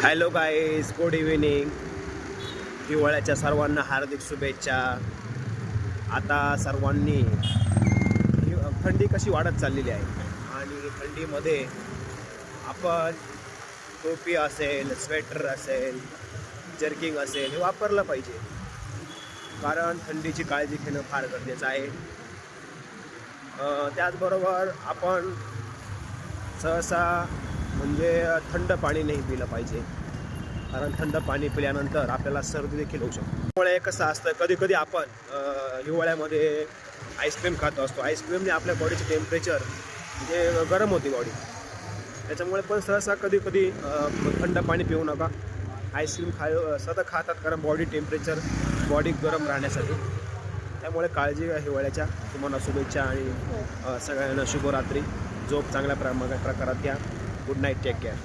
Hello guys, good evening. हिवाळ्याच्या सर्वांना हार्दिक शुभेच्छा. आता सर्वांनी थंडी कशी वाढत चाललेली आहे आणि थंडीमध्ये आपण टोपी असेल, स्वेटर असेल, जर्किंग असेल हे वापरलं पाहिजे, कारण थंडीची काळजी घेणं फार गरजेचं आहे. त्याचबरोबर आपण सहसा म्हणजे थंड पाणी नाही पिलं पाहिजे, कारण थंड पाणी पिल्यानंतर आपल्याला सर्दी देखील होऊ शकते. त्यामुळे कसं असतं, कधी कधी आपण हिवाळ्यामध्ये आईस्क्रीम खात असतो. आईस्क्रीमने आपल्या बॉडीचे टेम्परेचर म्हणजे गरम होते बॉडी. त्याच्यामुळे पण सहसा कधी कधी थंड पाणी पिऊ नका. आईस्क्रीम सतत खातात, कारण बॉडी गरम राहण्यासाठी. त्यामुळे काळजी घ्या हिवाळ्याच्या. तुम्हाला शुभेच्छा आणि सगळ्यांना शुभरात्री. झोप चांगल्या प्रकारात घ्या. Good night, take care.